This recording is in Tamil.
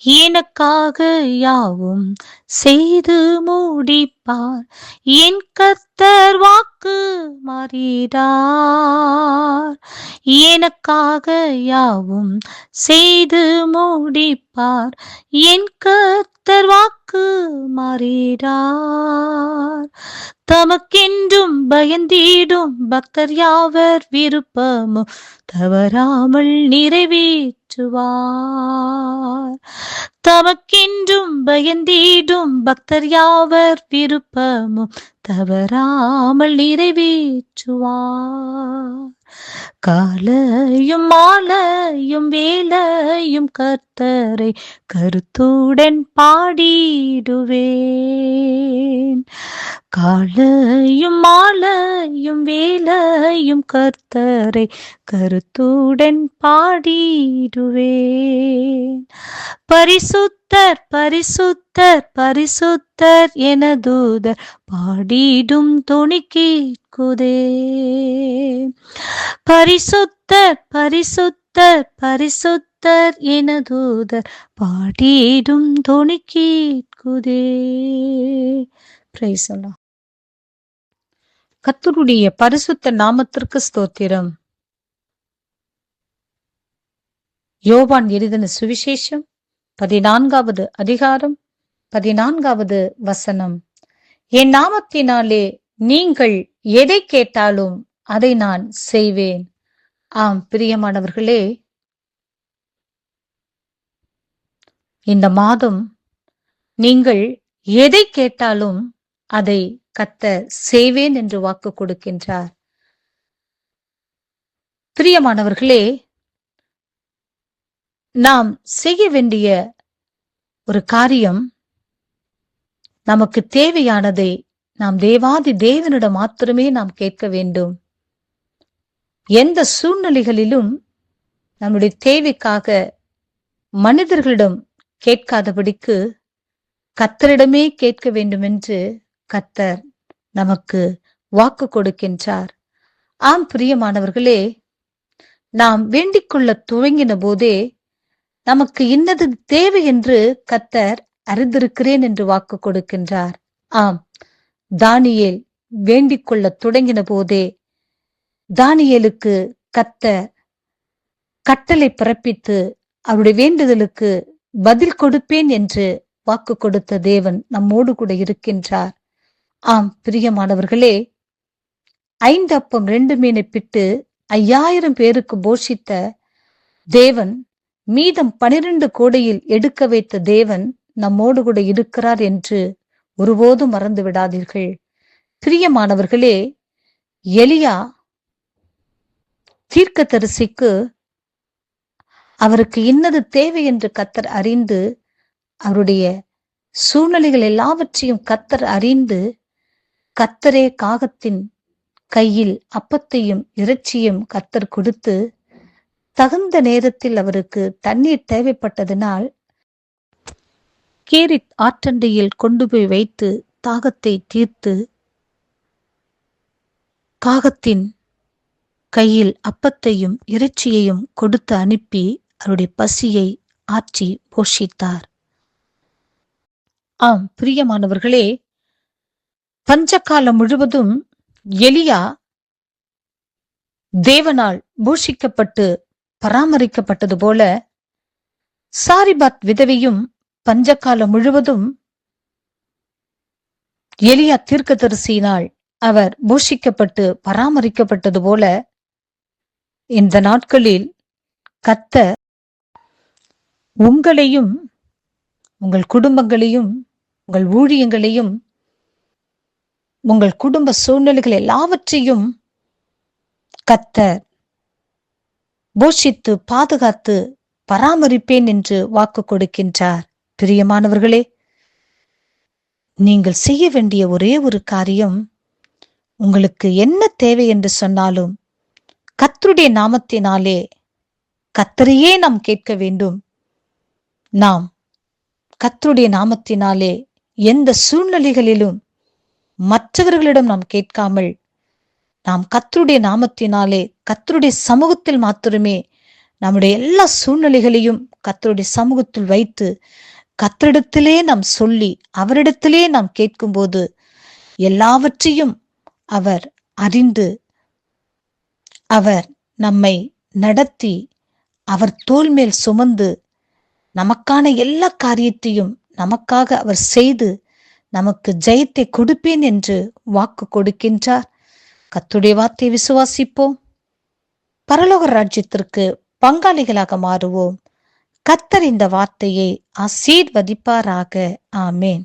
எனக்காக யாவும் செய்து முடிப்பார். என் கர்த்தர் வாக்கு மாறிடார். எனக்காக யாவும் செய்து முடிப்பார். என் கர்த்தர் வாக்கு மாறிடார். தமக்கென்றும் பயந்திடும் பக்தர் யாவர் விருப்பமும் தவறாமல் நிறைவேற்றுவார். தமக்கென்றும் பயந்திடும் பக்தர் யாவர் விருப்பமும் தவறாமல் நிறைவேற்றுவார். காலையும் மாலையும் வேலையும் கர்த்தரை கருத்துடன் பாடிடுவேன். காலையும் மாலையும் வேலையும் கர்த்தரை கருத்துடன் பாடிடுவேன். பரிசுத்தர் பரிசுத்தர் பரிசுத்தர் என தூதர் பாடிடும் தொனி கேட்குதே. பரிசுத்தர் பரிசுத்தர் பரிசுத்தர் என தூதர் பாடிடும் தொனி கேட்குதே. பிரைஸ் அல்லாஹ். கர்த்தருடைய பரிசுத்த நாமத்திற்கு ஸ்தோத்திரம். யோவான் எழுதின சுவிசேஷம் 14வது அதிகாரம் 14வது வசனம். என் நாமத்தினாலே நீங்கள் எதை கேட்டாலும் அதை நான் செய்வேன். ஆம் பிரியமானவர்களே, இந்த மாதம் நீங்கள் எதை கேட்டாலும் அதை கர்த்தர் செய்வேன் என்று வாக்கு கொடுக்கின்றார். பிரியமானவர்களே, நாம் செய்ய வேண்டிய ஒரு காரியம், நமக்கு தேவையானதை நாம் தேவாதி தேவனிடம் மாத்திரமே நாம் கேட்க வேண்டும். எந்த சூழ்நிலைகளிலும் நம்முடைய தேவைக்காக மனிதர்களிடம் கேட்காதபடிக்கு கர்த்தரிடமே கேட்க வேண்டும் என்று கர்த்தர் நமக்கு வாக்கு கொடுக்கின்றார். ஆம் பிரியமானவர்களே, நாம் வேண்டிக் கொள்ள துவங்கின போதே நமக்கு இன்னது தேவை என்று கர்த்தர் அறிந்திருக்கிறேன் என்று வாக்கு கொடுக்கின்றார். ஆம், தானியேல் வேண்டிக் கொள்ள தொடங்கின போதே தானியேலுக்கு கர்த்தர் கட்டளை பிறப்பித்து அவருடைய வேண்டுதலுக்கு பதில் கொடுப்பேன் என்று வாக்கு கொடுத்த தேவன் நம்மோடு கூட இருக்கின்றார். ஆம் பிரியமானவர்களே, 5 அப்பம் 2 மீனை பிட்டு 5000 பேருக்கு போஷித்த தேவன், மீதம் 12 கோடையில் எடுக்க வைத்த தேவன் நம்மோடு கூட இருக்கிறார் என்று ஒருபோதும் மறந்து விடாதீர்கள். பிரியமானவர்களே, எலியா தீர்க்கதரிசிக்கு அவருக்கு இன்னது தேவை என்று கர்த்தர் அறிந்து, அவருடைய சூழ்நிலைகள் எல்லாவற்றையும் கர்த்தர் அறிந்து, கர்த்தரே காகத்தின் கையில் அப்பத்தையும் இறைச்சியும் கர்த்தர் கொடுத்து, தகுந்த நேரத்தில் அவருக்கு தண்ணீர் தேவைப்பட்டதனால் கேரித் ஆற்றண்டையில் கொண்டு போய் வைத்து தாகத்தை தீர்த்து, காகத்தின் கையில் அப்பத்தையும் இறைச்சியையும் கொடுத்து அனுப்பி அவருடைய பசியை ஆற்றி போஷித்தார். ஆம் பிரியமானவர்களே, பஞ்சகாலம் முழுவதும் எலியா தேவனால் போஷிக்கப்பட்டு பராமரிக்கப்பட்டது போல, சாரிபாத் விதவையும் பஞ்சகாலம் முழுவதும் எலியா தீர்க்கதரிசியினால் அவர் போஷிக்கப்பட்டு பராமரிக்கப்பட்டது போல, இந்த நாட்களில் கர்த்தர் உங்களையும் உங்கள் குடும்பங்களையும் உங்கள் ஊழியங்களையும் உங்கள் குடும்ப சூழ்நிலைகள் எல்லாவற்றையும் கர்த்தர் போஷித்து பாதுகாத்து பராமரிப்பேன் என்று வாக்கு கொடுக்கின்றார். பிரியமானவர்களே, நீங்கள் செய்ய வேண்டிய ஒரே ஒரு காரியம், உங்களுக்கு என்ன தேவை என்று சொன்னாலும் கர்த்தருடைய நாமத்தினாலே கர்த்தரையே நாம் கேட்க வேண்டும். நாம் கர்த்தருடைய நாமத்தினாலே எந்த சூழ்நிலைகளிலும் மற்றவர்களிடம் நாம் கேட்காமல், நாம் கர்த்தருடைய நாமத்தினாலே கர்த்தருடைய சமூகத்தில் மாத்திரமே நம்முடைய எல்லா சூழ்நிலைகளையும் கர்த்தருடைய சமூகத்தில் வைத்து கர்த்தரிடத்திலே நாம் சொல்லி அவரிடத்திலே நாம் கேட்கும்போது எல்லாவற்றையும் அவர் அறிந்து அவர் நம்மை நடத்தி அவர் தோள் மேல் சுமந்து நமக்கான எல்லா காரியத்தையும் நமக்காக அவர் செய்து நமக்கு ஜெயத்தை கொடுப்பேன் என்று வாக்கு கொடுக்கின்றார். கர்த்தருடைய வார்த்தையை விசுவாசிப்போம். பரலோக ராஜ்யத்திற்கு பங்காளிகளாக மாறுவோம். கர்த்தர் இந்த வார்த்தையை ஆசீர்வதிப்பாராக. ஆமேன்.